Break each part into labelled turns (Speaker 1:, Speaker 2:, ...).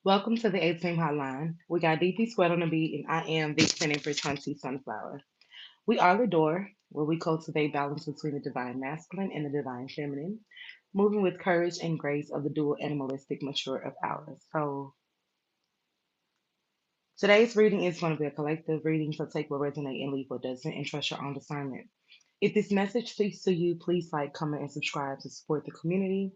Speaker 1: Welcome to the 18 Hotline. We got DP Sweat on the beat, and I am Vixen Empress Hunty Sunflower. We are the door where we cultivate balance between the divine masculine and the divine feminine, moving with courage and grace of the dual animalistic mature of ours. So today's reading is going to be a collective reading, so take what resonates and leave what doesn't, and trust your own discernment. If this message speaks to you, please like, comment, and subscribe to support the community.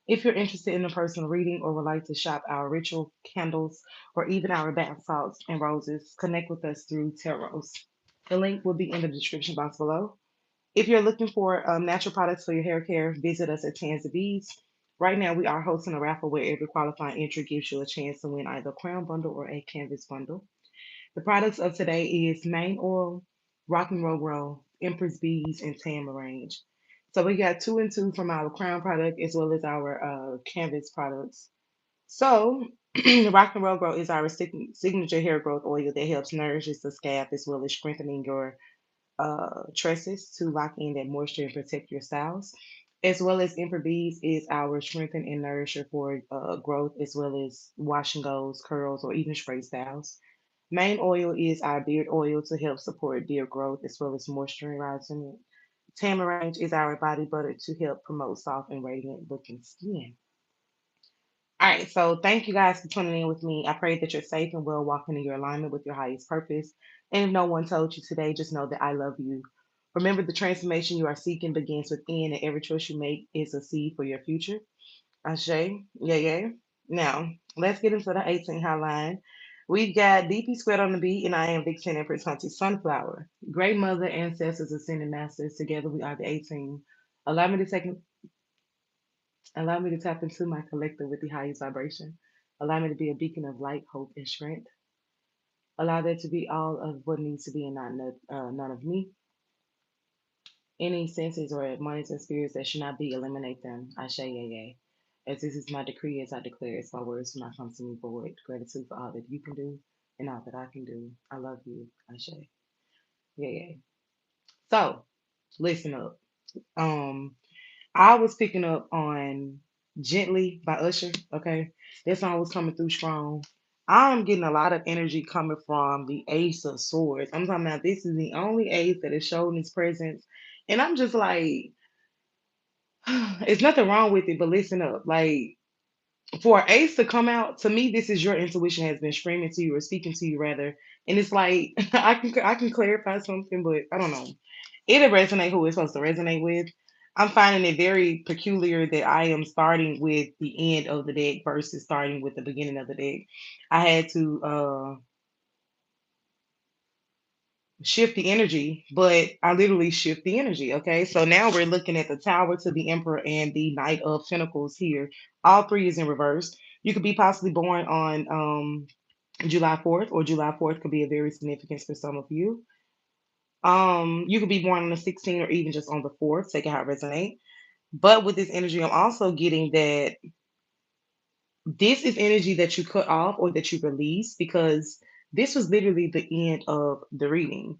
Speaker 1: If you're interested in a personal reading or would like to shop our ritual candles or even our bath salts and roses, connect with us through Taros. The link will be in the description box below. If you're looking for natural products for your hair care, visit us at Tans of Bees. Right now, we are hosting a raffle where every qualifying entry gives you a chance to win either a crown bundle or a canvas bundle. The products of today is Main Oil, Rock and Roll Roll, Empress Bees, and Range. So we got two and two from our crown product as well as our canvas products. So Rock and Roll Grow is our signature hair growth oil that helps nourish the scalp as well as strengthening your tresses to lock in that moisture and protect your styles. As well as Emperor Bees is our strengthen and nourisher for growth as well as wash and goes, curls, or even straight styles. Main oil is our beard oil to help support beard growth as well as moisturizing it. Tamarind is our body butter to help promote soft and radiant looking skin. All right, so thank you guys for tuning in with me. I pray that you're safe and well walking in your alignment with your highest purpose. And if no one told you today, just know that I love you. Remember, the transformation you are seeking begins within, and every choice you make is a seed for your future. Ashe, yeah, yeah. Now, let's get into the 18 hotline. We've got DP Squared on the beat, and I am Vixen Empress Hunty Sunflower. Great mother, ancestors, ascended masters. Together we are the 18. Allow me to take Allow me to tap into my collective with the highest vibration. Allow me to be a beacon of light, hope, and strength. Allow there to be all of what needs to be and not none of me. Any senses or minds and spirits that should not be, eliminate them. I say yea, yea. As this is my decree, as I declare, it's my words do not come to me void. Gratitude for all that you can do and all that I can do. I love you. I say yea, yea. So, listen up. Um, I was picking up on Gently by Usher. Okay. That song was coming through strong. I'm getting a lot of energy coming from the Ace of Swords. I'm talking about this is the only ace that is showing its presence. And I'm just like, it's nothing wrong with it, but listen up. Like, for Ace to come out, to me, this is your intuition has been screaming to you or speaking to you rather. And it's like I can clarify something, but I don't know. It'll resonate who it's supposed to resonate with. I'm finding it very peculiar that I am starting with the end of the deck versus starting with the beginning of the deck. I had to shift the energy, but I literally shift the energy. Okay, so now we're looking at the Tower to the Emperor and the Knight of Pentacles here. All three is in reverse. You could be possibly born on July 4th, or July 4th could be a very significance for some of you. You could be born on the 16th or even just on the 4th, take it how it resonates. But with this energy, I'm also getting that this is energy that you cut off or that you release because this was literally the end of the reading.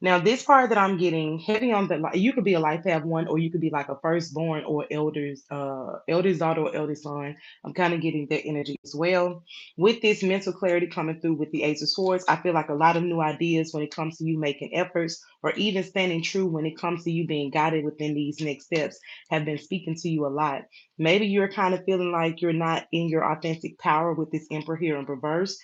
Speaker 1: Now, this part that I'm getting heavy on you could be a life path one, or you could be like a firstborn or eldest daughter or eldest son. I'm kind of getting that energy as well. With this mental clarity coming through with the Ace of Swords, I feel like a lot of new ideas when it comes to you making efforts or even standing true when it comes to you being guided within these next steps have been speaking to you a lot. Maybe you're kind of feeling like you're not in your authentic power with this Emperor here in reverse.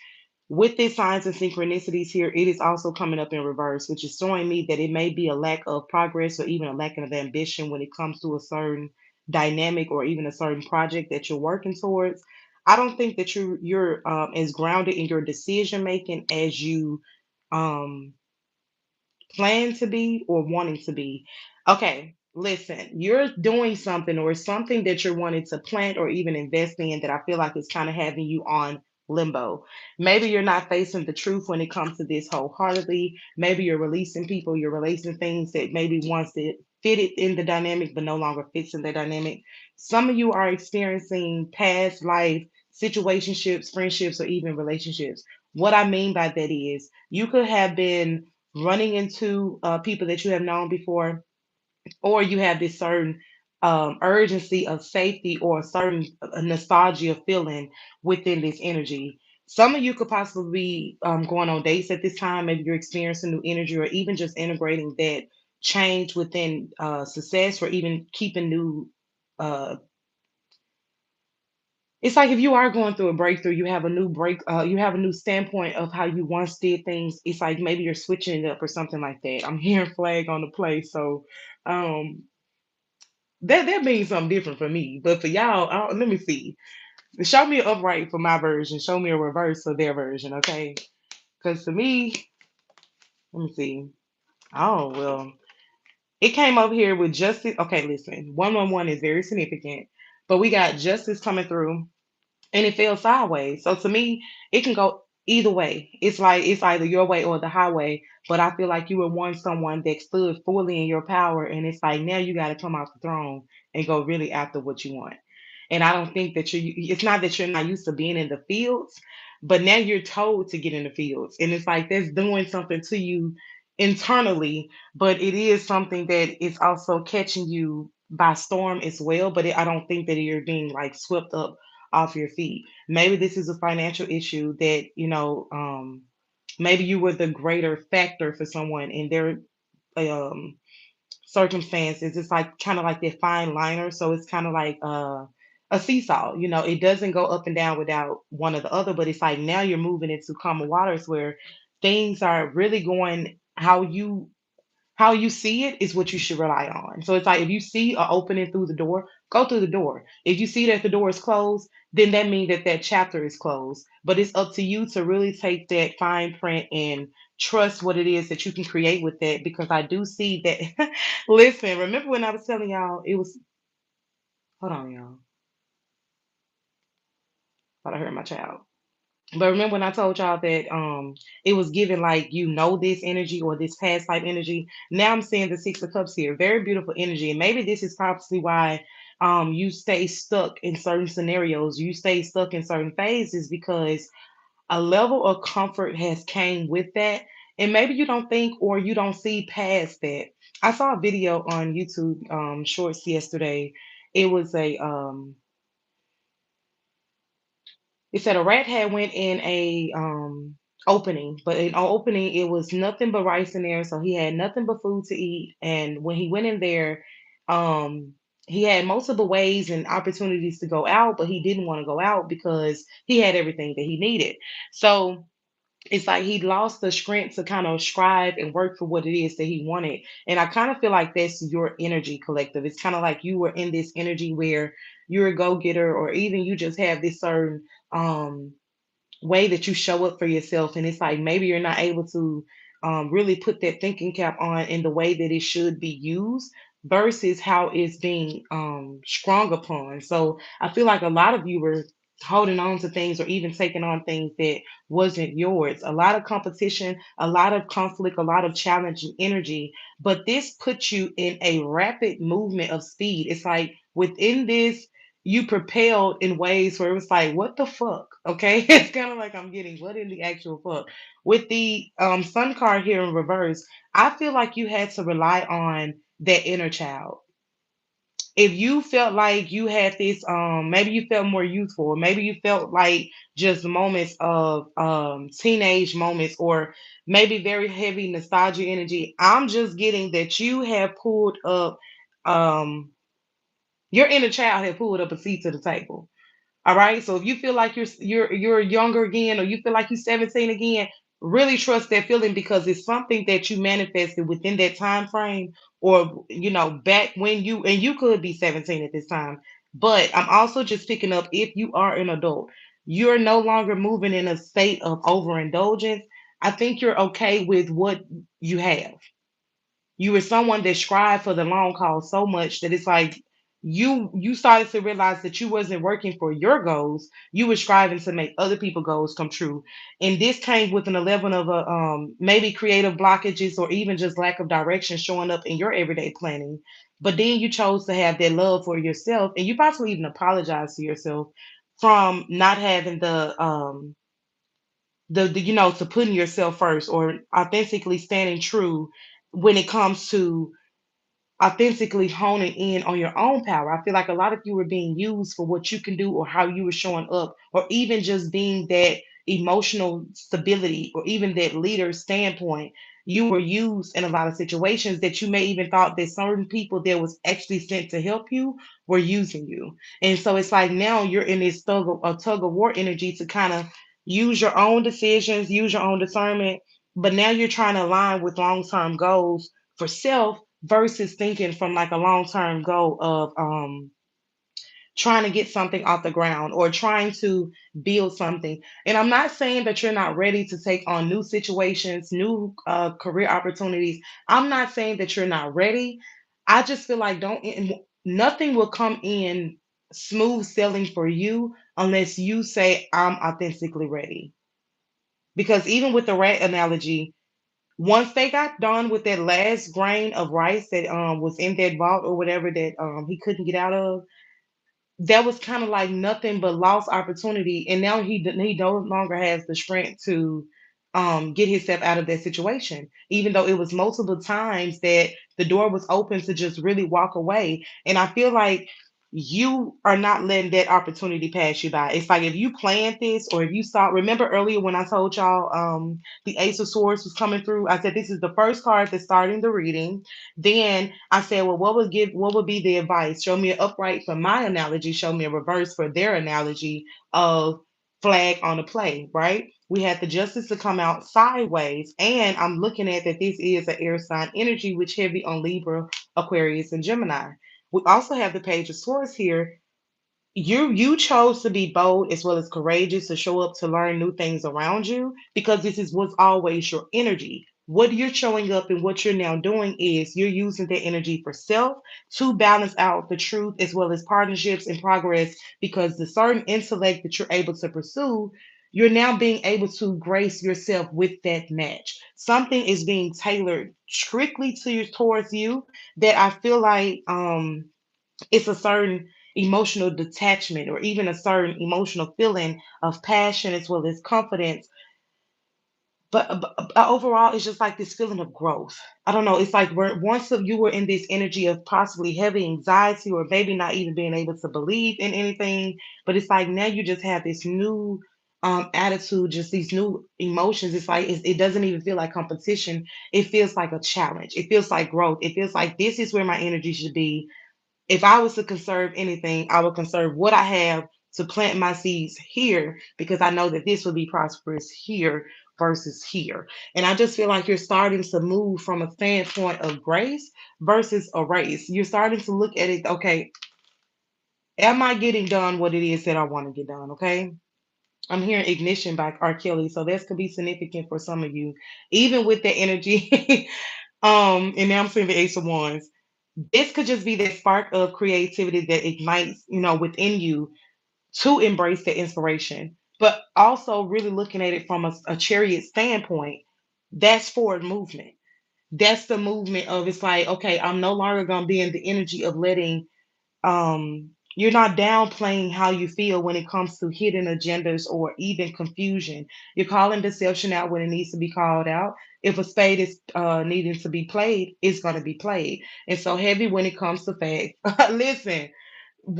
Speaker 1: With these signs and synchronicities here, it is also coming up in reverse, which is showing me that it may be a lack of progress or even a lack of ambition when it comes to a certain dynamic or even a certain project that you're working towards. I don't think that you're as grounded in your decision making as you um, plan to be or wanting to be. Okay, listen, you're doing something or something that you're wanting to plant or even invest in that I feel like is kind of having you on limbo. Maybe you're not facing the truth when it comes to this wholeheartedly. Maybe you're releasing people, you're releasing things that maybe once it fitted in the dynamic but no longer fits in the dynamic. Some of you are experiencing past life situationships, friendships, or even relationships. What I mean by that is you could have been running into people that you have known before, or you have this certain urgency of safety or a certain nostalgia feeling within this energy. Some of you could possibly be going on dates at this time. Maybe you're experiencing new energy, or even just integrating that change within success, or even keeping new. It's like if you are going through a breakthrough, you have a new you have a new standpoint of how you once did things. It's like maybe you're switching it up or something like that. I'm hearing flag on the play, so um, that means something different for me. But for y'all, let me see. Show me an upright for my version. Show me a reverse for their version, okay? Because to me, let me see. Oh well, it came up here with justice. Okay, listen, 111 is very significant, but we got justice coming through and it fell sideways. So to me, it can go either way. It's like it's either your way or the highway. But I feel like you were once someone that stood fully in your power, and it's like now you got to come off the throne and go really after what you want. And I don't think that you. It's not that you're not used to being in the fields, but now you're told to get in the fields, and it's like that's doing something to you internally. But it is something that is also catching you by storm as well. But I don't think that you're being like swept up off your feet. Maybe this is a financial issue that, maybe you were the greater factor for someone in their um, circumstances. It's like kind of like that fine liner. So it's kind of like a seesaw. It doesn't go up and down without one or the other, but it's like now you're moving into calmer waters where things are really going how you see it is what you should rely on. So it's like if you see an opening through the door, go through the door. If you see that the door is closed, then that means that that chapter is closed. But it's up to you to really take that fine print and trust what it is that you can create with that. Because I do see that. Listen, remember when I was telling y'all it was? Hold on, y'all. Thought I heard my child. But remember when I told y'all that it was given like this energy or this past life energy. Now I'm seeing the Six of Cups here. Very beautiful energy. And maybe this is probably why you stay stuck in certain scenarios. You stay stuck in certain phases because a level of comfort has came with that. And maybe you don't think or you don't see past that. I saw a video on YouTube shorts yesterday. It was a it said a rat had went in a opening, but in opening it was nothing but rice in there, so he had nothing but food to eat. And when he went in there, um, he had multiple ways and opportunities to go out, but he didn't want to go out because he had everything that he needed. So it's like he lost the strength to kind of strive and work for what it is that he wanted. And I kind of feel like that's your energy collective. It's kind of like you were in this energy where you're a go-getter, or even you just have this certain um way that you show up for yourself. And it's like maybe you're not able to really put that thinking cap on in the way that it should be used versus how it's being sprung upon. So I feel like a lot of you were holding on to things or even taking on things that wasn't yours. A lot of competition, a lot of conflict, a lot of challenge and energy. But this puts you in a rapid movement of speed. It's like within this you propelled in ways where it was like, what the fuck? Okay. It's kind of like I'm getting what in the actual fuck. With the sun card here in reverse, I feel like you had to rely on that inner child. If you felt like you had this, maybe you felt more youthful, or maybe you felt like just moments of teenage moments, or maybe very heavy nostalgia energy. I'm just getting that you have pulled up um your inner child had pulled up a seat to the table. All right. So if you feel like you're younger again, or you feel like you're 17 again, really trust that feeling because it's something that you manifested within that time frame, or back when you could be 17 at this time. But I'm also just picking up if you are an adult, you're no longer moving in a state of overindulgence. I think you're okay with what you have. You were someone that strived for the long haul so much that it's like you started to realize that you wasn't working for your goals. You were striving to make other people goals come true. And this came with an 11 of a maybe creative blockages or even just lack of direction showing up in your everyday planning. But then you chose to have that love for yourself, and you possibly even apologize to yourself from not having the to putting yourself first or authentically standing true when it comes to authentically honing in on your own power. I feel like a lot of you were being used for what you can do or how you were showing up, or even just being that emotional stability or even that leader standpoint. You were used in a lot of situations that you may even thought that certain people that was actually sent to help you were using you. And so it's like now you're in this tug of war energy to kind of use your own decisions, use your own discernment, but now you're trying to align with long term goals for self versus thinking from like a long term goal of trying to get something off the ground or trying to build something. And I'm not saying that you're not ready to take on new situations, new career opportunities. I'm not saying that you're not ready. I just feel like nothing will come in smooth sailing for you unless you say I'm authentically ready. Because even with the rat analogy, once they got done with that last grain of rice that was in that vault or whatever that he couldn't get out of, that was kind of like nothing but lost opportunity. And now he no longer has the strength to get himself out of that situation, even though it was multiple times that the door was open to just really walk away. And I feel like you are not letting that opportunity pass you by. It's like if you planned this or if you saw, remember earlier when I told y'all the Ace of Swords was coming through, I said this is the first card that's starting the reading. Then I said, well, what would be the advice? Show me an upright for my analogy, show me a reverse for their analogy of flag on a play, right? We had the justice to come out sideways, and I'm looking at that this is an air sign energy, which heavy on Libra, Aquarius, and Gemini. We also have the page of swords here. You chose to be bold as well as courageous to show up to learn new things around you because this is what's always your energy. What you're showing up and what you're now doing is you're using that energy for self to balance out the truth as well as partnerships and progress because the certain intellect that you're able to pursue, you're now being able to grace yourself with that match. Something is being tailored strictly to you towards you that I feel like it's a certain emotional detachment or even a certain emotional feeling of passion as well as confidence. But overall, it's just like this feeling of growth. I don't know. It's like you were in this energy of possibly heavy anxiety or maybe not even being able to believe in anything. But it's like now you just have this new attitude, just these new emotions. It's like it doesn't even feel like competition. It feels like a challenge. It feels like growth. It feels like this is where my energy should be. If I was to conserve anything, I would conserve what I have to plant my seeds here because I know that this will be prosperous here versus here. And I just feel like you're starting to move from a standpoint of grace versus a race. You're starting to look at it, okay, am I getting done what it is that I want to get done? Okay. I'm hearing ignition by R. Kelly, so this could be significant for some of you, even with the energy. And now I'm seeing the Ace of Wands. This could just be that spark of creativity that ignites, within you to embrace the inspiration. But also really looking at it from a chariot standpoint, that's forward movement. That's the movement of it's like, okay, I'm no longer gonna be in the energy of letting you're not downplaying how you feel when it comes to hidden agendas or even confusion. You're calling deception out when it needs to be called out. If a spade is needing to be played, it's going to be played. And so heavy when it comes to facts. Listen,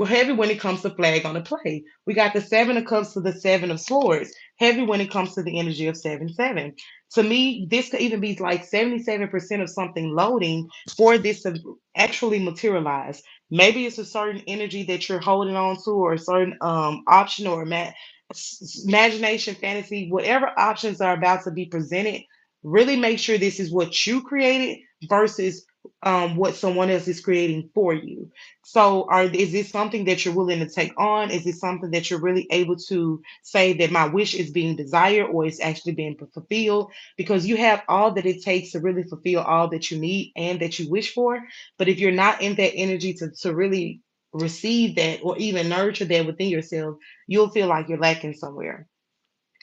Speaker 1: heavy when it comes to flag on the play. We got the seven of cups to the seven of swords. Heavy when it comes to the energy of 7-7. To me, this could even be like 77% of something loading for this to actually materialize. Maybe it's a certain energy that you're holding on to, or a certain option, or imagination, fantasy, whatever options are about to be presented. Really make sure this is what you created versus what someone else is creating for you. So, is this something that you're willing to take on? Is it something that you're really able to say that my wish is being desired or it's actually being fulfilled? Because you have all that it takes to really fulfill all that you need and that you wish for. But if you're not in that energy to really receive that or even nurture that within yourself, you'll feel like you're lacking somewhere.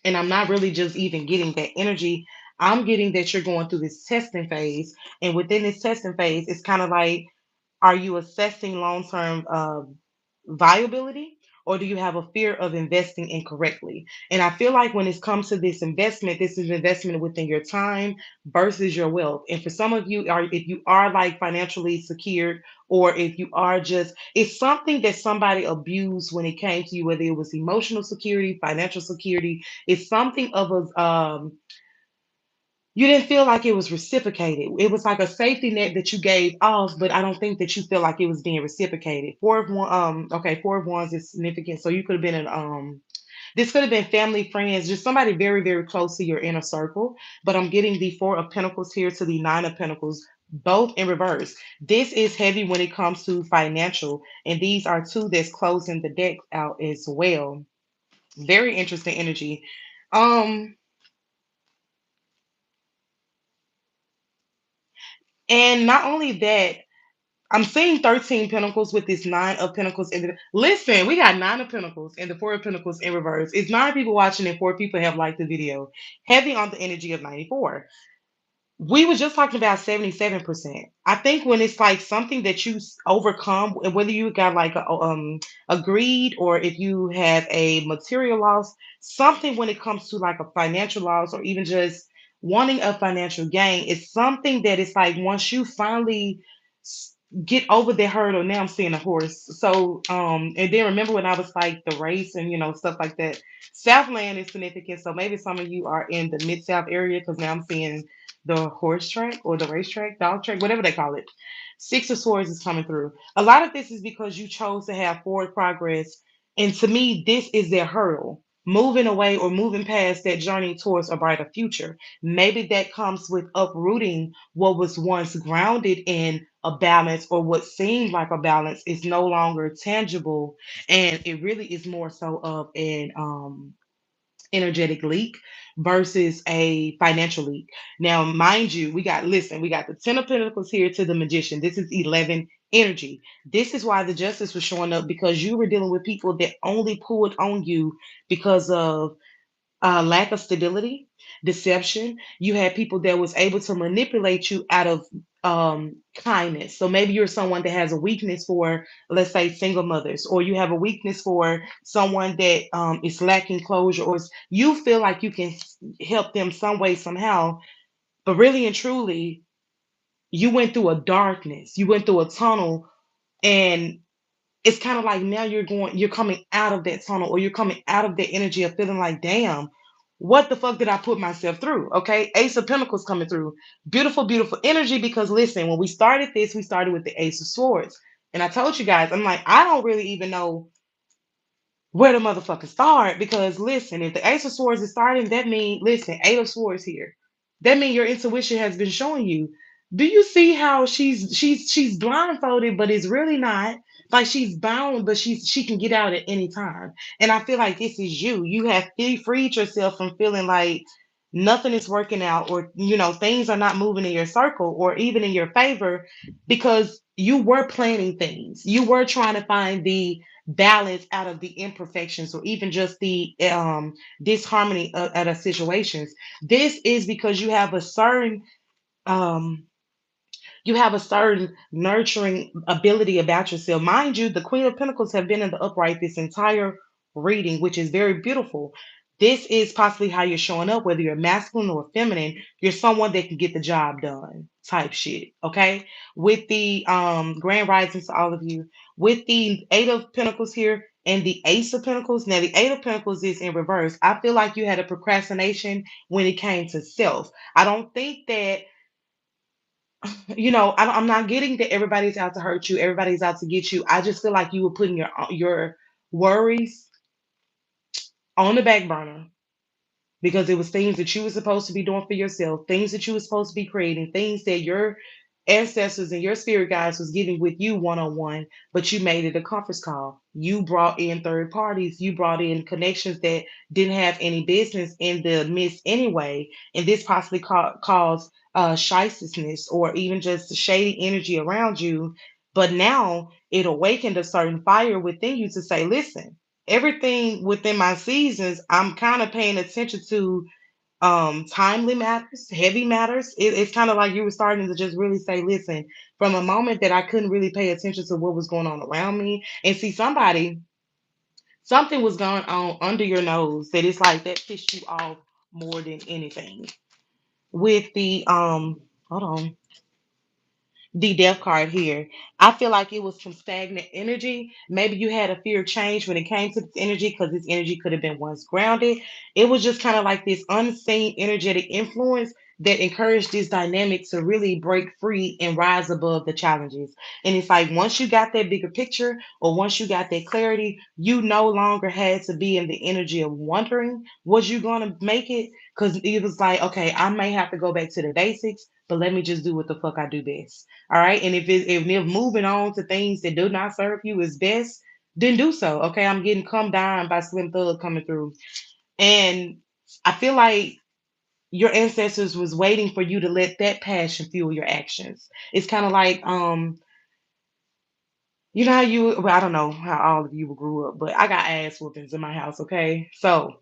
Speaker 1: And I'm not really just even getting that energy. I'm getting that you're going through this testing phase. And within this testing phase, it's kind of like, are you assessing long term viability? or do you have a fear of investing incorrectly? And I feel like when it comes to this is investment within your time versus your wealth. And for some of you, are if you are like financially secured, or if you are just, it's something that somebody abused when it came to you, whether it was emotional security, financial security. It's something of a you didn't feel like it was reciprocated. It was like a safety net that you gave off, but I don't think that you feel like it was being reciprocated. Four of one, okay, four of wands is significant. So you could have been an this could have been family, friends, just somebody very, very close to your inner circle. But I'm getting the Four of Pentacles here to the Nine of Pentacles, both in reverse. This is heavy when it comes to financial, and these are two that's closing the deck out as well. Very interesting energy. Um, and not only that, I'm seeing 13 Pentacles with this Nine of Pentacles in the listen, we got Nine of Pentacles and the Four of Pentacles in reverse. It's nine people watching and four people have liked the video. Heavy on the energy of 94. We were just talking about 77%. I think when it's like something that you overcome, and whether you got like a greed, or if you have a material loss, something when it comes to like a financial loss, or even just wanting a financial gain, is something that it's like once you finally s- get over the hurdle. Now I'm seeing a horse. So and then remember when I was like the race and stuff like that. Southland is significant. So maybe some of you are in the mid south area, because now I'm seeing the horse track or the racetrack, dog track, whatever they call it. Six of Swords is coming through. A lot of this is because you chose to have forward progress. And to me, this is their hurdle. Moving away or moving past that journey towards a brighter future. Maybe that comes with uprooting what was once grounded in a balance, or what seemed like a balance is no longer tangible. And it really is more so of an energetic leak versus a financial leak. Now, mind you, we got the Ten of Pentacles here to the Magician. This is 11 energy. This is why the Justice was showing up, because you were dealing with people that only pulled on you because of lack of stability, deception. You had people that was able to manipulate you out of kindness. So maybe you're someone that has a weakness for, let's say, single mothers, or you have a weakness for someone that is lacking closure, or you feel like you can help them some way, somehow. But really and truly, you went through a darkness, you went through a tunnel, and it's kind of like now you're coming out of that tunnel, or you're coming out of that energy of feeling like, damn, what the fuck did I put myself through? Okay, Ace of Pentacles coming through. Beautiful, beautiful energy, because listen, when we started this, we started with the Ace of Swords. And I told you guys, I'm like, I don't really even know where the motherfucker start, because listen, if the Ace of Swords is starting, that means, listen, Eight of Swords here. That means your intuition has been showing you. Do you see how she's blindfolded, but it's really not like she's bound, but she can get out at any time. And I feel like this is you. You have freed yourself from feeling like nothing is working out, or things are not moving in your circle or even in your favor, because you were planning things. You were trying to find the balance out of the imperfections, or even just the disharmony of situations. This is because um you have a certain nurturing ability about yourself. Mind you, the Queen of Pentacles have been in the upright this entire reading, which is very beautiful. This is possibly how you're showing up, whether you're masculine or feminine. You're someone that can get the job done, type shit. Okay. With the grand risings to all of you, with the Eight of Pentacles here and the Ace of Pentacles. Now, the Eight of Pentacles is in reverse. I feel like you had a procrastination when it came to self. I don't think that I'm not getting that everybody's out to hurt you, everybody's out to get you. I just feel like you were putting your worries on the back burner, because it was things that you were supposed to be doing for yourself, things that you were supposed to be creating, things that your ancestors and your spirit guides was getting with you one on one, but you made it a conference call. You brought in third parties, you brought in connections that didn't have any business in the midst anyway, and this possibly caused shystessness, or even just shady energy around you. But now it awakened a certain fire within you to say, listen, everything within my seasons, I'm kind of paying attention to timely matters, heavy matters. It's kind of like you were starting to just really say, listen, from a moment that I couldn't really pay attention to what was going on around me. And see, Something was going on under your nose that it's like that pissed you off more than anything. With hold on, the death card here. I feel like it was some stagnant energy. Maybe you had a fear of change when it came to this energy because this energy could have been once grounded. It was just kind of like this unseen energetic influence that encouraged this dynamic to really break free and rise above the challenges. And it's like once you got that bigger picture or once you got that clarity, you no longer had to be in the energy of wondering, was you going to make it? Because it was like, okay, I may have to go back to the basics, but let me just do what the fuck I do best. All right. And if moving on to things that do not serve you is best, then do so. Okay. I'm getting Come Down by Slim Thug coming through. And I feel like your ancestors was waiting for you to let that passion fuel your actions. It's kind of like you know how you well, I don't know how all of you grew up, but I got ass whoopings in my house, okay? So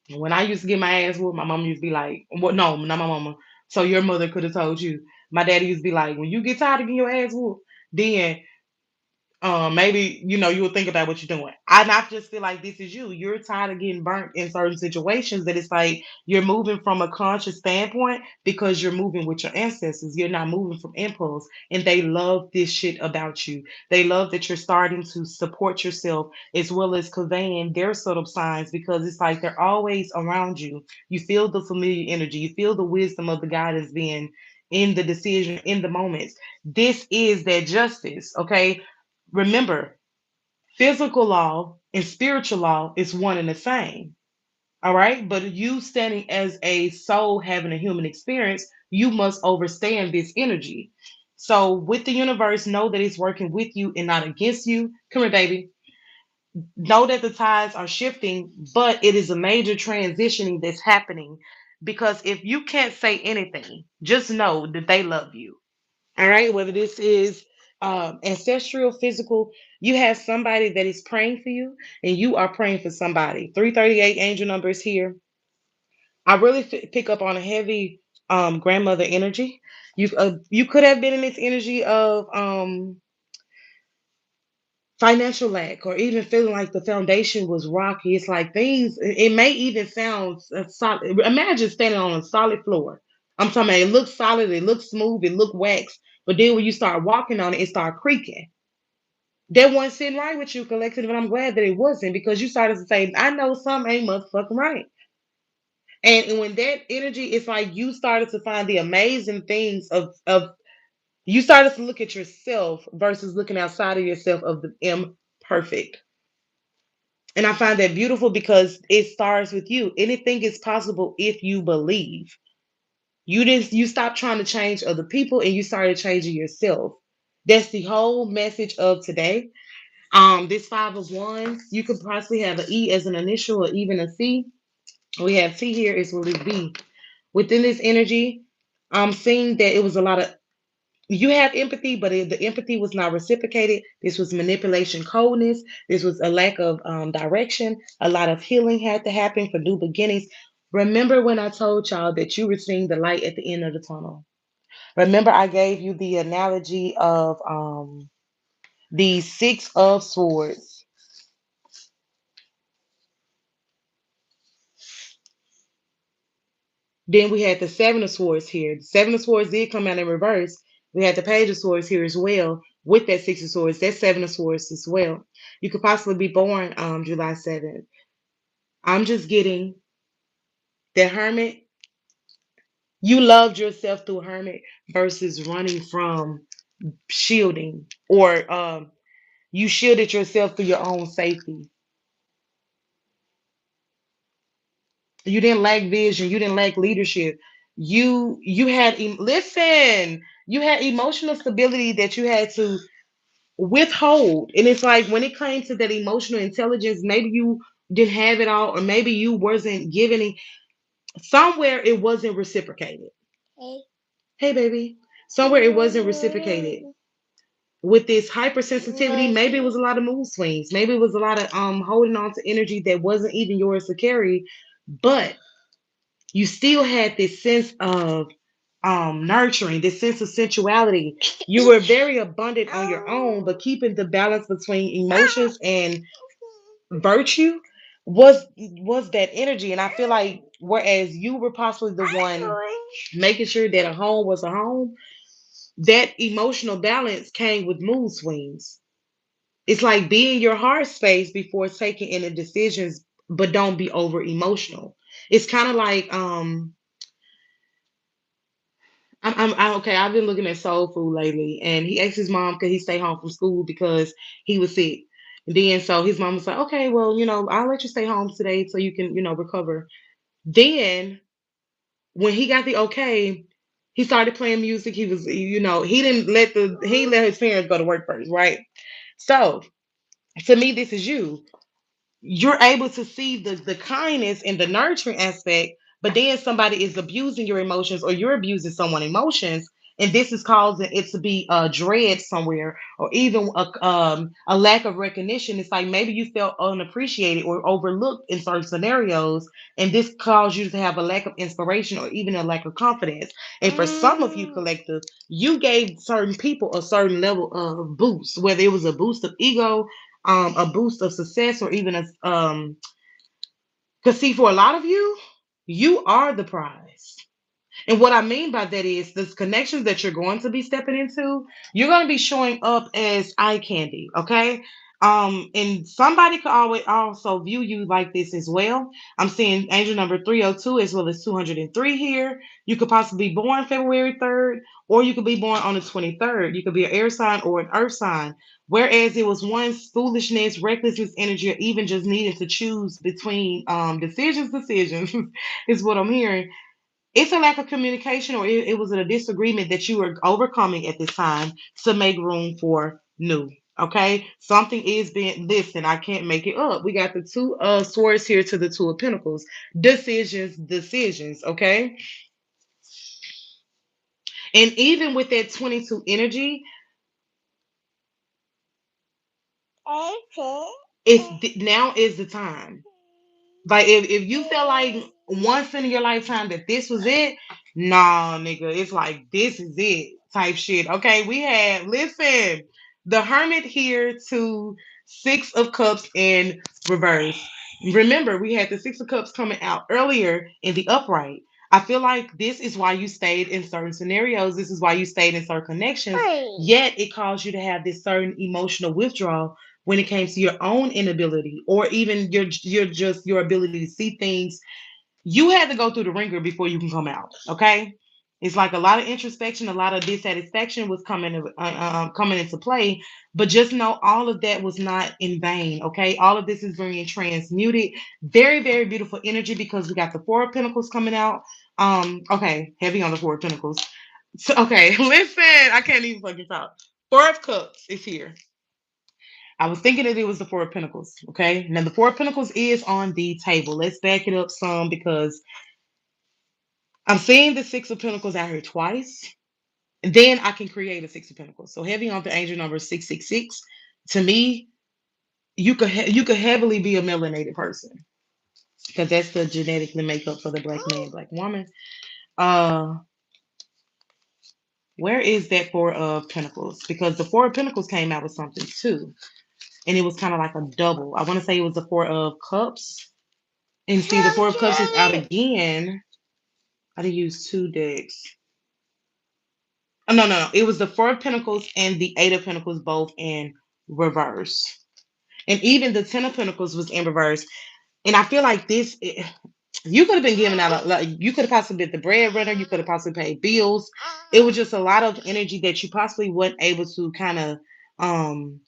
Speaker 1: when I used to get my ass whooped, my mom used to be like, "What? No, not my mama." So your mother could have told you. My daddy used to be like, "When you get tired of getting your ass whooped, then maybe you will think about what you're doing." I just feel like this is you. You're tired of getting burnt in certain situations that it's like you're moving from a conscious standpoint because you're moving with your ancestors. You're not moving from impulse, and they love this shit about you. They love that you're starting to support yourself as well as conveying their subtle signs because it's like they're always around you. You feel the familiar energy. You feel the wisdom of the guidance being in the decision in the moments. This is that justice, okay? Remember, physical law and spiritual law is one and the same. All right. But you standing as a soul having a human experience, you must understand this energy. So, with the universe, know that it's working with you and not against you. Come here, baby. Know that the tides are shifting, but it is a major transitioning that's happening. Because if you can't say anything, just know that they love you. All right, whether this is ancestral, physical, you have somebody that is praying for you, and you are praying for somebody. 338 angel numbers here. I really pick up on a heavy grandmother energy. You could have been in this energy of financial lack, or even feeling like the foundation was rocky. It's like things. It may even sound solid. Imagine standing on a solid floor. I'm talking about it looks solid, it looks smooth, it looks waxed, but then when you start walking on it, it start creaking. That wasn't sitting right with you, collective, and I'm glad that it wasn't because you started to say, "I know something ain't motherfucking right." And when that energy, it's like you started to find the amazing things of you started to look at yourself versus looking outside of yourself of the imperfect. And I find that beautiful because it starts with you. Anything is possible if you believe. You stop trying to change other people and you started changing yourself. That's the whole message of today. This five of wands, you could possibly have an E as an initial or even a C. We have T here is will it be. Within this energy, I'm seeing that it was a lot of you have empathy, but the empathy was not reciprocated. This was manipulation, coldness. This was a lack of direction. A lot of healing had to happen for new beginnings. Remember when I told y'all that you were seeing the light at the end of the tunnel? Remember, I gave you the analogy of the Six of Swords. Then we had the Seven of Swords here. The Seven of Swords did come out in reverse. We had the Page of Swords here as well with that Six of Swords. That's Seven of Swords as well. You could possibly be born July 7th. I'm just getting the Hermit. You loved yourself through Hermit versus running from shielding, or you shielded yourself through your own safety. You didn't lack vision. You didn't lack leadership. You had listen. You had emotional stability that you had to withhold. And it's like when it came to that emotional intelligence, maybe you didn't have it all, or maybe you wasn't giving it. Somewhere it wasn't reciprocated. Hey, baby. Somewhere it wasn't reciprocated. With this hypersensitivity, maybe it was a lot of mood swings. Maybe it was a lot of holding on to energy that wasn't even yours to carry. But you still had this sense of nurturing, this sense of sensuality. You were very abundant on your own, but keeping the balance between emotions and virtue was that energy. And I feel like whereas you were possibly the one making sure that a home was a home, that emotional balance came with mood swings. It's like be in your heart space before taking any decisions, but don't be over emotional. It's kind of like I'm okay. I've been looking at soul food lately, and he asked his mom could he stay home from school because he was sick. And then so his mom was like, okay, well, I'll let you stay home today so you can, recover. Then when he got the okay, he started playing music. He was, he let his parents go to work first, right? So to me, this is you. You're able to see the kindness and the nurturing aspect, but then somebody is abusing your emotions or you're abusing someone's emotions, and this is causing it to be dread somewhere or even a lack of recognition. It's like maybe you felt unappreciated or overlooked in certain scenarios, and this caused you to have a lack of inspiration or even a lack of confidence. And for some of you collective, you gave certain people a certain level of boost, whether it was a boost of ego, a boost of success, or even because see, for a lot of you, you are the prize. And what I mean by that is the connections that you're going to be stepping into, you're going to be showing up as eye candy, okay? And somebody could always also view you like this as well. I'm seeing angel number 302 as well as 203 here. You could possibly be born February 3rd, or you could be born on the 23rd. You could be an air sign or an earth sign. Whereas it was once foolishness, recklessness, energy, or even just needing to choose between decisions is what I'm hearing. It's a lack of communication or it was a disagreement that you were overcoming at this time to make room for new. Okay, something is being, listen, I can't make it up. We got the two swords here to the two of pentacles. Decisions. Okay, and even with that 22 energy, now is the time. Like if you felt like once in your lifetime that this was it, nah, nigga, it's like this is it type shit. Okay, we had listen, the Hermit here to Six of Cups in reverse. Remember, we had the Six of Cups coming out earlier in the upright. I feel like this is why you stayed in certain scenarios. This is why you stayed in certain connections. Yet it caused you to have this certain emotional withdrawal when it came to your own inability or even your ability to see things. You had to go through the ringer before you can come out. Okay, it's like a lot of introspection, a lot of dissatisfaction was coming into play. But just know all of that was not in vain. Okay, all of this is being transmuted. Very, very beautiful energy because we got the Four of Pentacles coming out. Okay, heavy on the Four of Pentacles. So, okay, listen, I can't even fucking talk. Four of Cups is here. I was thinking that it was the Four of Pentacles. Okay. Now the Four of Pentacles is on the table. Let's back it up some because I'm seeing the Six of Pentacles out here twice. And then I can create a Six of Pentacles. So heavy on the angel number 666. To me, you could heavily be a melanated person because that's the genetically makeup for the black man, black woman. Uh, where is that Four of Pentacles? Because the Four of Pentacles came out with something too, and it was kind of like a double. I want to say it was the Four of Cups. And see, the Four of Cups is out again. I did use two decks. Oh, no, no, no. It was the Four of Pentacles and the Eight of Pentacles both in reverse. And even the Ten of Pentacles was in reverse. And I feel like you could have been giving out, you could have possibly been the breadwinner. You could have possibly paid bills. It was just a lot of energy that you possibly weren't able to kind of um,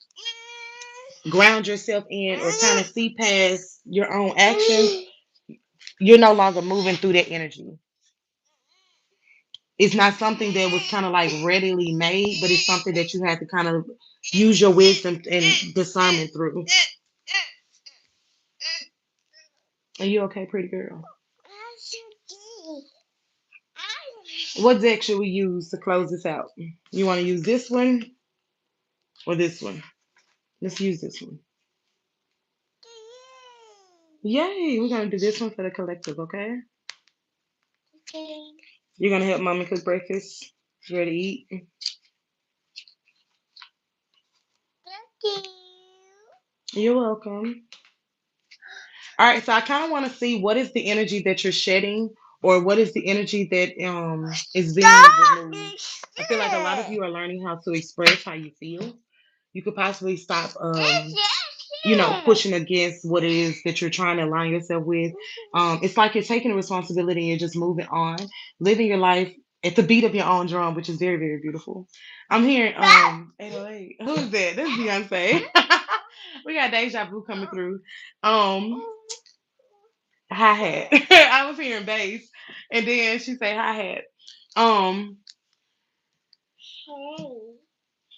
Speaker 1: ground yourself in or kind of see past your own actions. You're no longer moving through that energy. It's not something that was kind of like readily made, but it's something that you had to kind of use your wisdom and discernment through. Are you okay, pretty girl? What deck should we use to close this out? You want to use this one or this one? Let's use this one. Yay! We're gonna do this one for the collective, okay? You're gonna help mommy cook breakfast. You ready to eat? You're welcome. All right, so I kind of want to see what is the energy that you're shedding, or what is the energy that is being removed. I feel like a lot of you are learning how to express how you feel. You could possibly stop pushing against what it is that you're trying to align yourself with. It's like you're taking responsibility and you're just moving on, living your life at the beat of your own drum, which is very, very beautiful. I'm hearing 808. Who's that? That's Beyonce. We got deja vu coming through. Um Hi hat. I was hearing bass, and then she say hi hat. Um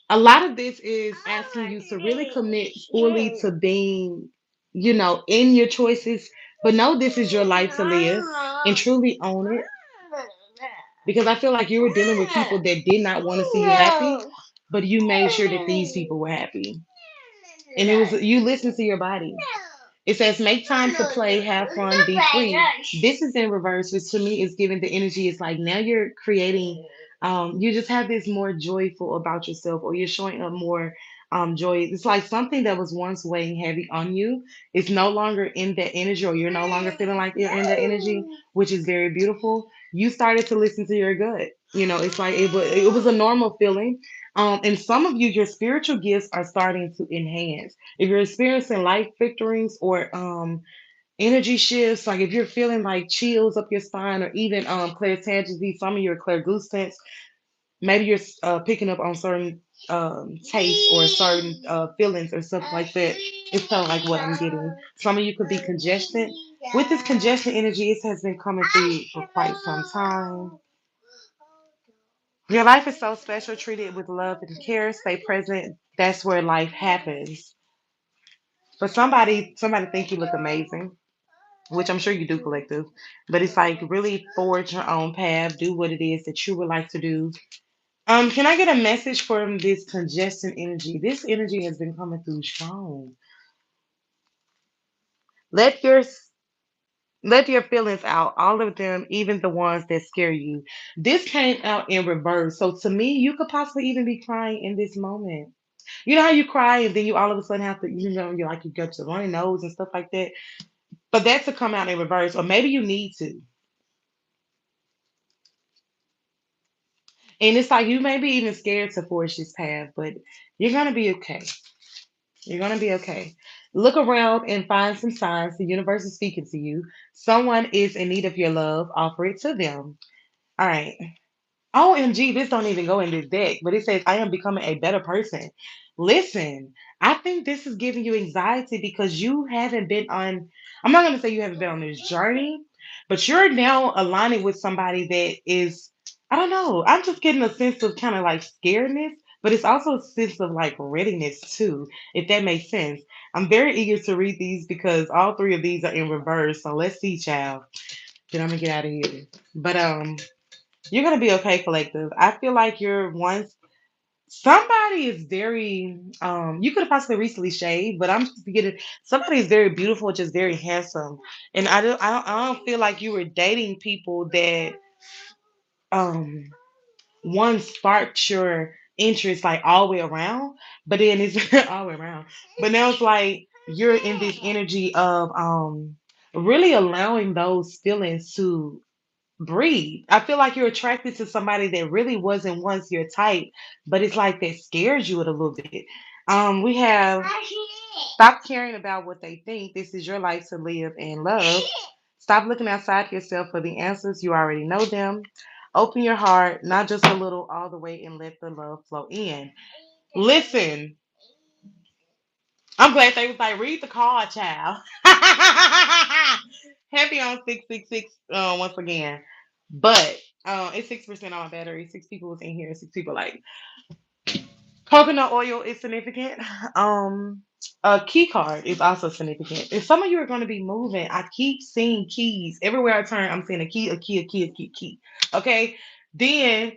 Speaker 1: a lot of this is asking you to really commit fully to being, in your choices, but know this is your life to live and truly own it. Because I feel like you were dealing with people that did not want to see you happy, but you made sure that these people were happy. And it was you listen to your body. It says make time to play, have fun, be free. This is in reverse, which to me is giving the energy. It's like now you're creating, you just have this more joyful about yourself, or you're showing up more joy. It's like something that was once weighing heavy on you is no longer in that energy, or you're no longer feeling like you're in that energy, which is very beautiful. You started to listen to your gut. It's like it was a normal feeling. And some of you, your spiritual gifts are starting to enhance. If you're experiencing life victories or energy shifts, like if you're feeling like chills up your spine, or even clairtangency, some of your clairgustance, maybe you're picking up on certain tastes or certain feelings or stuff like that. It's kind of like what I'm getting. Some of you could be congested. With this congestion energy, it has been coming through for quite some time. Your life is so special. Treat it with love and care. Stay present. That's where life happens. For somebody think you look amazing, which I'm sure you do, collective. But it's like really forge your own path. Do what it is that you would like to do. Can I get a message from this congestion energy? This energy has been coming through strong. Let your let your feelings out, all of them, even the ones that scare you. This came out in reverse. So to me, you could possibly even be crying in this moment. You know how you cry and then you all of a sudden have to, you're like you get your runny nose and stuff like that. But that's to come out in reverse, or maybe you need to. And it's like you may be even scared to forge this path, but you're gonna be okay. You're gonna be okay. Look around and find some signs the universe is speaking to you. Someone is in need of your love. Offer it to them. All right. OMG, this don't even go in this deck, but it says, I am becoming a better person. Listen, I think this is giving you anxiety because you haven't been on, I'm not going to say you haven't been on this journey, but you're now aligning with somebody that is, I don't know, I'm just getting a sense of kind of like scaredness, but it's also a sense of like readiness too, if that makes sense. I'm very eager to read these because all three of these are in reverse. So let's see, child. Then I'm going to get out of here. But, you're gonna be okay, collective. I feel like you're once somebody is very you could have possibly recently shaved, but I'm just getting somebody is very beautiful, just very handsome. And I don't feel like you were dating people that um one sparked your interest like all the way around, but then it's all the way around. But now it's like you're in this energy of really allowing those feelings to breathe. I feel like you're attracted to somebody that really wasn't once your type, but it's like that scares you a little bit. We have stop caring about what they think. This is your life to live and love. Stop looking outside yourself for the answers. You already know them. Open your heart, not just a little, all the way, and let the love flow in. Listen, I'm glad they was like, read the card, child. Heavy on 666 once again. But it's 6% on my battery. Six people was in here. Six people like coconut oil is significant. Um a key card is also significant. If some of you are going to be moving, I keep seeing keys. Everywhere I turn, I'm seeing a key, a key, a key, a key, key. Okay. Then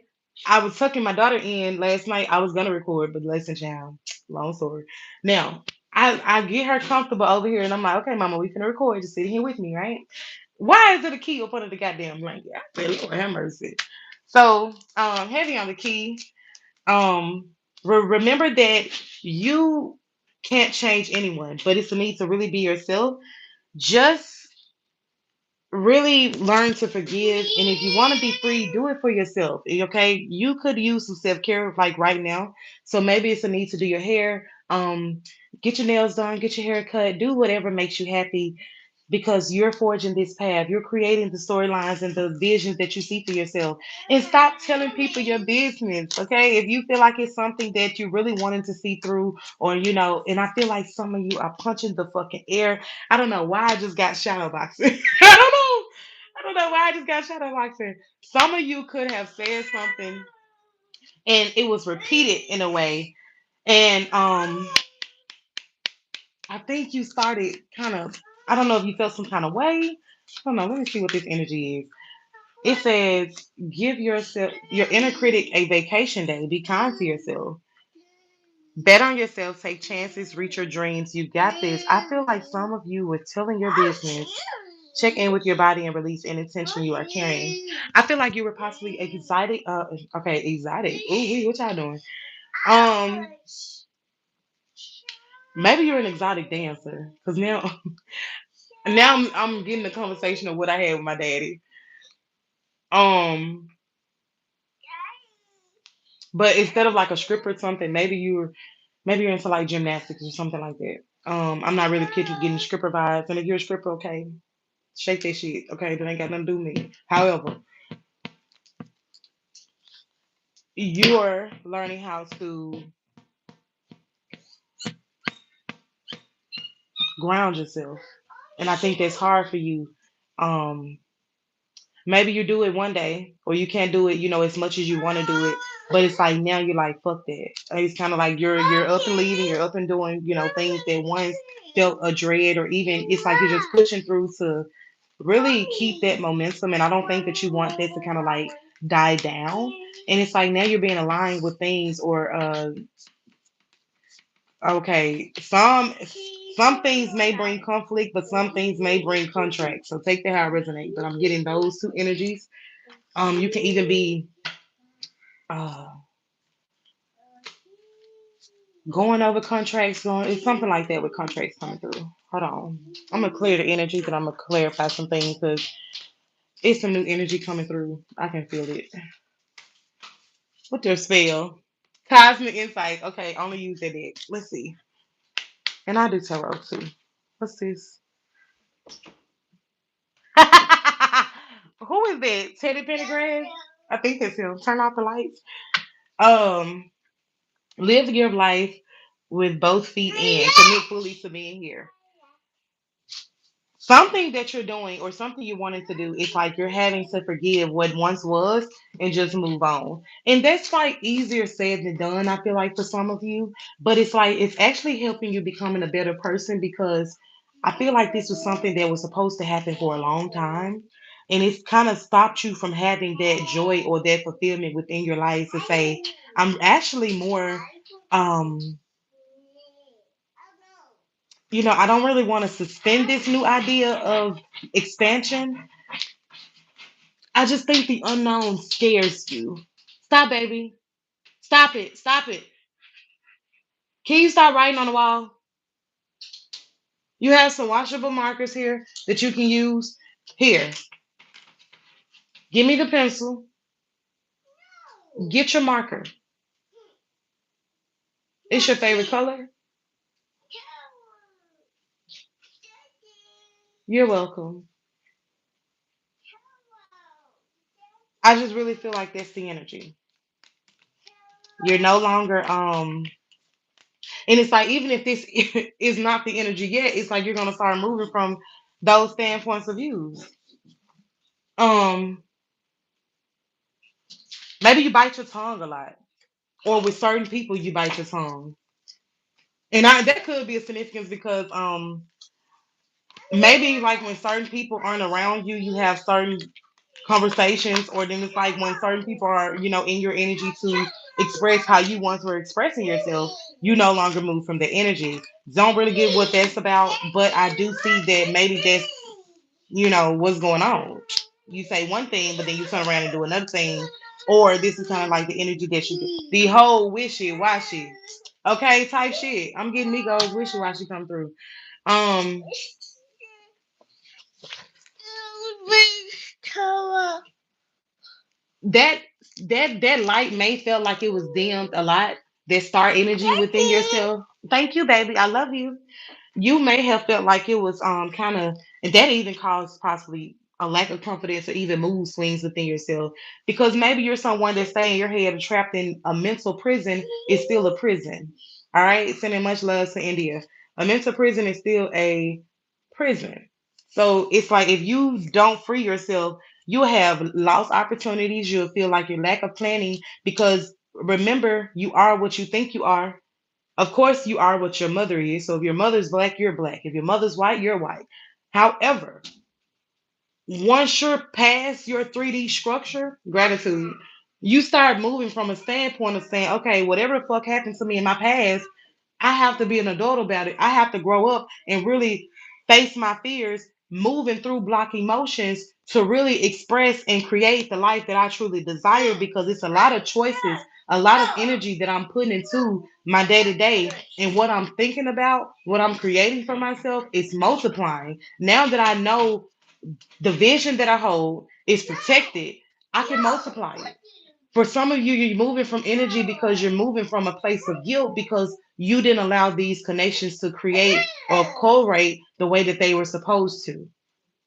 Speaker 1: I was tucking my daughter in last night. I was gonna record, but listen, child. Long story. Now, I get her comfortable over here and I'm like, okay, mama, we finna record. Just sitting here with me, right? Why is it a key up under the goddamn blanket? I said, Lord have mercy. So, heavy on the key. Um, remember that you can't change anyone, but it's a need to really be yourself. Just really learn to forgive. And if you want to be free, do it for yourself. Okay. You could use some self-care like right now. So maybe it's a need to do your hair, get your nails done, get your hair cut, do whatever makes you happy because you're forging this path. You're creating the storylines and the visions that you see for yourself. And stop telling people your business, okay? If you feel like it's something that you really wanted to see through, or and I feel like some of you are punching the fucking air. I don't know why I just got shadow boxing. I don't know. I don't know why I just got shadow boxing. Some of you could have said something and it was repeated in a way. And I think you started kind of, I don't know if you felt some kind of way. I don't know. Let me see what this energy is. It says, give yourself, your inner critic a vacation day. Be kind to yourself. Bet on yourself. Take chances. Reach your dreams. You got this. I feel like some of you were telling your business. Check in with your body and release any tension you are carrying. I feel like you were possibly excited. Okay, excited. Ooh, what y'all doing? Um, maybe you're an exotic dancer. Cause now I'm getting the conversation of what I had with my daddy. Um, but instead of like a stripper or something, maybe you're into like gymnastics or something like that. I'm not really getting stripper vibes. And if you're a stripper, okay, shake that shit. Okay, that ain't got nothing to do with me. However, you're learning how to ground yourself, and I think that's hard for you. Um, Maybe you do it one day, or you can't do it, as much as you want to do it. But it's like now you're like, fuck that. It's kind of like you're up and leaving, you're up and doing, things that once felt a dread, or even it's like you're just pushing through to really keep that momentum. And I don't think that you want that to kind of like die down. And it's like now you're being aligned with things, or okay, some things may bring conflict, but some things may bring contract. So take that how it resonates. But I'm getting those two energies. You can even be uh, going over contracts, it's something like that with contracts coming through. Hold on. I'm gonna clear the energy, but I'm gonna clarify some things because it's some new energy coming through. I can feel it. What's your spell? Cosmic insight. Okay, only use that deck. Let's see. And I do tarot too. What's this? Who is that? Teddy Pendergrass? I think that's him. Turn off the lights. Um, live your life with both feet in. Commit fully to being here. Something that you're doing or something you wanted to do, it's like you're having to forgive what once was and just move on. And that's like easier said than done, I feel like, for some of you. But it's like it's actually helping you becoming a better person because I feel like this was something that was supposed to happen for a long time. And it's kind of stopped you from having that joy or that fulfillment within your life to say, I'm actually more um I don't really want to suspend this new idea of expansion. I just think the unknown scares you. Stop, baby. Stop it. Stop it. Can you stop writing on the wall? You have some washable markers here that you can use. Here, give me the pencil. Get your marker. It's your favorite color. You're welcome. I just really feel like that's the energy. You're no longer and it's like even if this is not the energy yet, it's like you're gonna start moving from those standpoints of views. Um, Maybe you bite your tongue a lot, or with certain people you bite your tongue, and that could be a significance because maybe like when certain people aren't around you, you have certain conversations, or then it's like when certain people are in your energy to express how you once were expressing yourself, you no longer move from the energy. Don't really get what that's about, but I do see that maybe that's what's going on. You say one thing, but then you turn around and do another thing. Or this is kind of like the energy that you do. The whole wishy washy. Okay, type shit. I'm getting Migos wishy washy come through. Um, that that light may feel like it was dimmed a lot. That star energy within yourself. Thank you, baby. I love you. You may have felt like it was kind of, and that even caused possibly a lack of confidence or even mood swings within yourself, because maybe you're someone that stay in your head or trapped in a mental prison. Is still a prison. All right, sending much love to India. A mental prison is still a prison. So it's like if you don't free yourself, you'll have lost opportunities. You'll feel like your lack of planning, because remember, you are what you think you are. Of course, you are what your mother is. So if your mother's black, you're black. If your mother's white, you're white. However, once you're past your 3D structure, gratitude, you start moving from a standpoint of saying, okay, whatever the fuck happened to me in my past, I have to be an adult about it. I have to grow up and really face my fears, moving through block emotions to really express and create the life that I truly desire, because it's a lot of choices, a lot of energy that I'm putting into my day to day. And what I'm thinking about, what I'm creating for myself is multiplying. Now that I know the vision that I hold is protected, I can multiply it. For some of you, you're moving from energy because you're moving from a place of guilt because you didn't allow these connections to create or correlate the way that they were supposed to.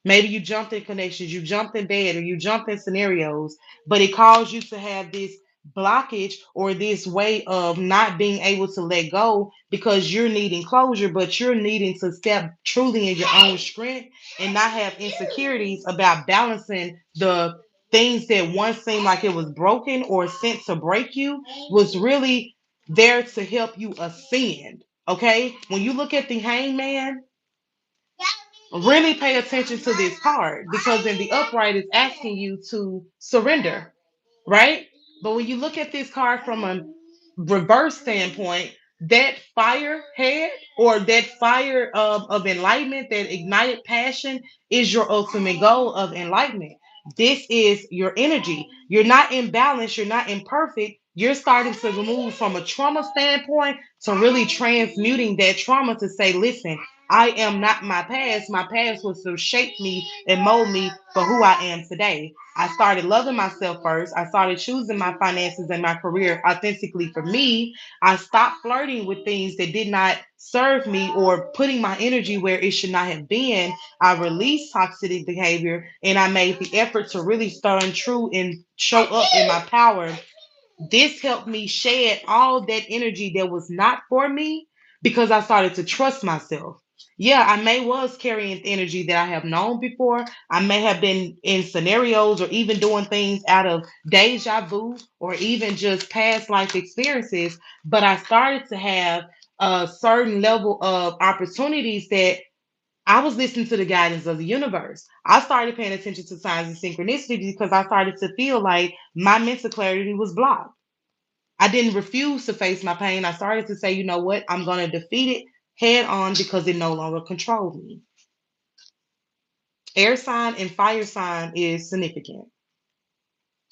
Speaker 1: Maybe you jumped in connections, you jumped in bed, or you jumped in scenarios, but it caused you to have this blockage or this way of not being able to let go because you're needing closure, but you're needing to step truly in your own strength and not have insecurities about balancing the things that once seemed like it was broken or sent to break you was really there to help you ascend. Okay? When you look at the hangman, really pay attention to this card, because in the upright it's asking you to surrender, right? But when you look at this card from a reverse standpoint, that fire head or that fire of enlightenment, that ignited passion, is your ultimate goal of enlightenment. This is your energy. You're not imbalanced, you're not imperfect. You're starting to move from a trauma standpoint to really transmuting that trauma to say, listen, I am not my past. My past was to shape me and mold me for who I am today. I started loving myself first. I started choosing my finances and my career authentically for me. I stopped flirting with things that did not serve me or putting my energy where it should not have been. I released toxic behavior and I made the effort to really stand true and show up in my power. This helped me shed all that energy that was not for me because I started to trust myself. Yeah, I may was carrying energy that I have known before. I may have been in scenarios or even doing things out of deja vu or even just past life experiences, but I started to have a certain level of opportunities that I was listening to the guidance of the universe. I started paying attention to signs and synchronicities because I started to feel like my mental clarity was blocked. I didn't refuse to face my pain. I started to say, you know what? I'm going to defeat it head on because it no longer controls me. Air sign and fire sign is significant.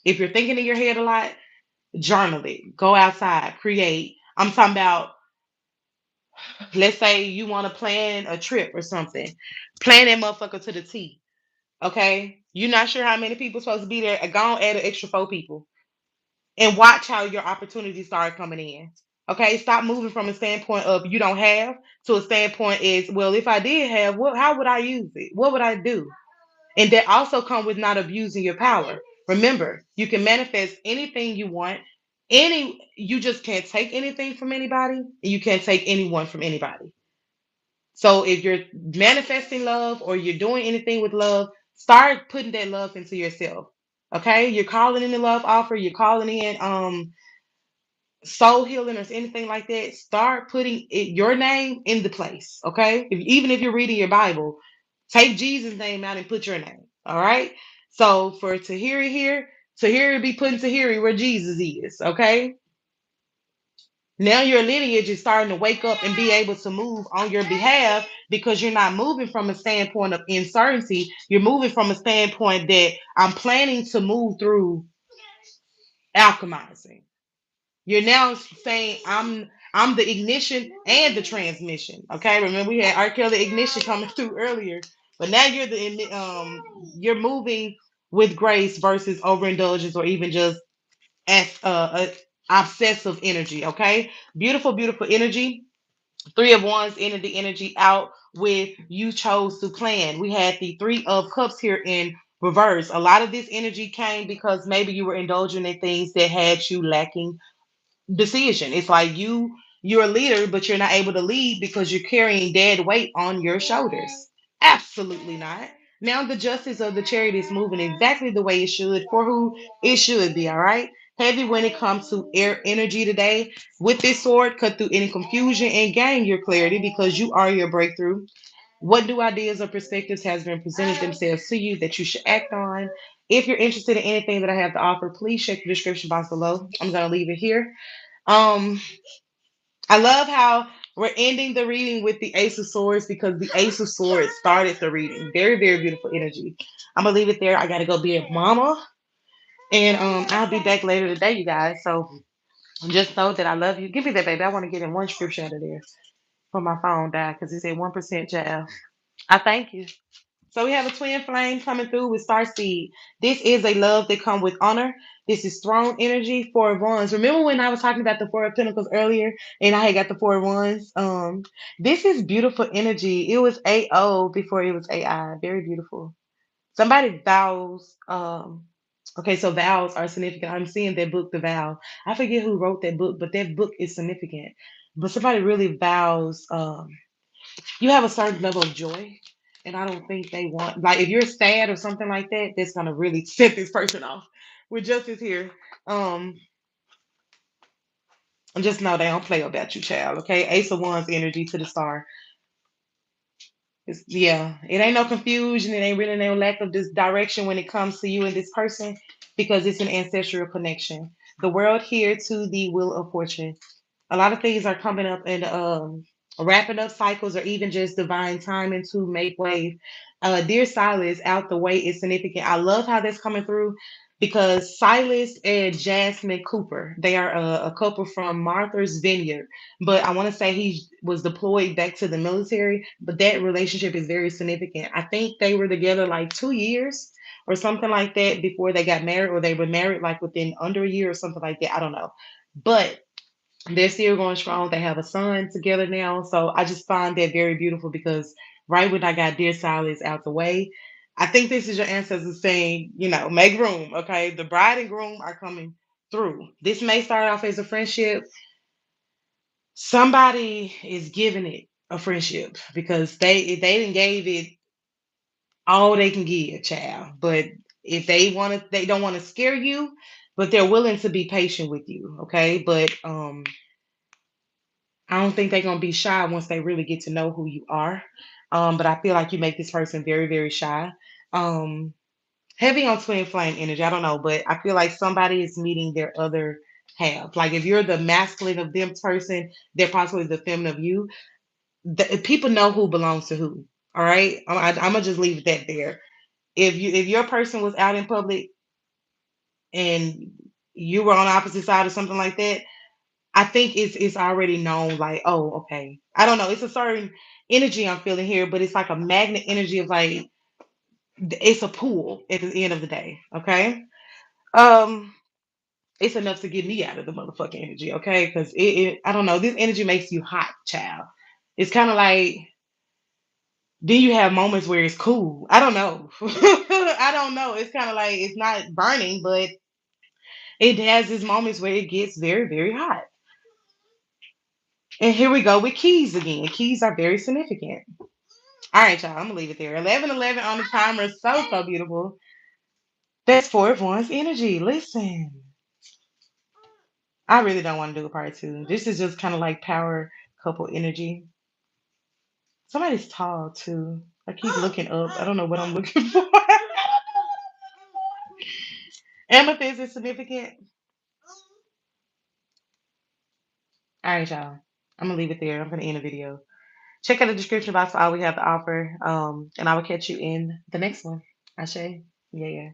Speaker 1: If you're thinking in your head a lot, journal it. Go outside, create. I'm talking about, let's say you want to plan a trip or something. Plan that motherfucker to the T. Okay? You're not sure how many people supposed to be there. Go on, add an extra 4 people and watch how your opportunities start coming in. Okay, stop moving from a standpoint of you don't have to a standpoint is, well, if I did have, what, how would I use it? What would I do? And that also come with not abusing your power. Remember, you can manifest anything you want. You just can't take anything from anybody, and you can't take anyone from anybody. So if you're manifesting love or you're doing anything with love, start putting that love into yourself. Okay, you're calling in the love offer. You're calling in soul healing or anything like that, start putting your name in the place. Okay. Even if you're reading your Bible, take Jesus' name out and put your name. All right. So for Tahiri here, Tahiri be putting Tahiri where Jesus is. Okay. Now your lineage is starting to wake up and be able to move on your behalf because you're not moving from a standpoint of uncertainty. You're moving from a standpoint that I'm planning to move through alchemizing. You're now saying I'm the ignition and the transmission. Okay, remember we had R. Kelly ignition coming through earlier. But now you're moving with grace versus overindulgence or even just as obsessive energy. Okay, beautiful, beautiful energy. Three of Wands ended the energy out with you chose to plan. We had the Three of Cups here in reverse. A lot of this energy came because maybe you were indulging in things that had you lacking decision. It's like you're a leader, but you're not able to lead because you're carrying dead weight on your shoulders. Absolutely not. Now the justice of the chariot is moving exactly the way it should for who it should be, all right? Heavy when it comes to air energy today. With this sword, cut through any confusion and gain your clarity because you are your breakthrough. What new ideas or perspectives has been presented themselves to you that you should act on? If you're interested in anything that I have to offer, please check the description box below. I'm gonna leave it here. Um, I love how we're ending the reading with the Ace of Swords because the Ace of Swords started the reading. Very, very beautiful energy. I'm gonna leave it there. I gotta go be a mama, and I'll be back later today, you guys. So just know that I love you. Give me that, baby. I want to get in one scripture out of there before my phone died because it said 1% child. I thank you. So we have a twin flame coming through with Starseed. This is a love that comes with honor. This is throne energy, Four of Wands. Remember when I was talking about the Four of Pentacles earlier and I had got the Four of Wands? This is beautiful energy. It was AO before it was AI. Very beautiful. Somebody vows. Okay, so vows are significant. I'm seeing that book, The Vow. I forget who wrote that book, but that book is significant. But somebody really vows. You have a certain level of joy. And I don't think they want, like, if you're sad or something like that, that's gonna really set this person off. With justice here, um, just know they don't play about you, child. Okay, Ace of Wands energy to the star. Yeah, it ain't no confusion. It ain't really no lack of this direction when it comes to you and this person because it's an ancestral connection. The world here to the wheel of fortune. A lot of things are coming up and wrapping up cycles or even just divine timing to make wave. Dear Silas, out the way is significant. I love how that's coming through because Silas and Jasmine Cooper, they are a couple from Martha's Vineyard. But I want to say he was deployed back to the military, but that relationship is very significant. I think they were together like 2 years or something like that before they got married, or they were married like within under a year or something like that. I don't know. But they're still going strong. They have a son together now. So I just find that very beautiful because right when I got Dear Silas out the way, I think this is your ancestors saying, make room. Okay. The bride and groom are coming through. This may start off as a friendship. Somebody is giving it a friendship because they didn't gave it all they can give, child. But if they don't want to scare you, but they're willing to be patient with you. Okay. But I don't think they're gonna be shy once they really get to know who you are. But I feel like you make this person very, very shy. Um, Heavy on twin flame energy. I don't know, but I feel like somebody is meeting their other half. Like if you're the masculine of them person, they're possibly the feminine of you. People know who belongs to who. All right, I'm gonna just leave that there. If your person was out in public and you were on the opposite side or something like that, I think it's already known, like, oh, okay. I don't know. It's a certain energy I'm feeling here, but it's like a magnet energy of like it's a pool at the end of the day. Okay. Um, it's enough to get me out of the motherfucking energy, okay? Because I don't know, this energy makes you hot, child. It's kind of like then you have moments where it's cool. I don't know. I don't know. It's kind of like it's not burning, but it has these moments where it gets very, very hot. And here we go with keys again. Keys are very significant. All right, y'all. I'm gonna leave it there. 11:11 on the timer. So so beautiful. That's Four of Wands energy. Listen, I really don't want to do a part two. This is just kind of like power couple energy. Somebody's tall too. I keep looking up. I don't know what I'm looking for. Amethyst is significant. All right, y'all. I'm gonna leave it there. I'm gonna end the video. Check out the description box for all we have to offer. And I will catch you in the next one. Ashe, yeah, yeah.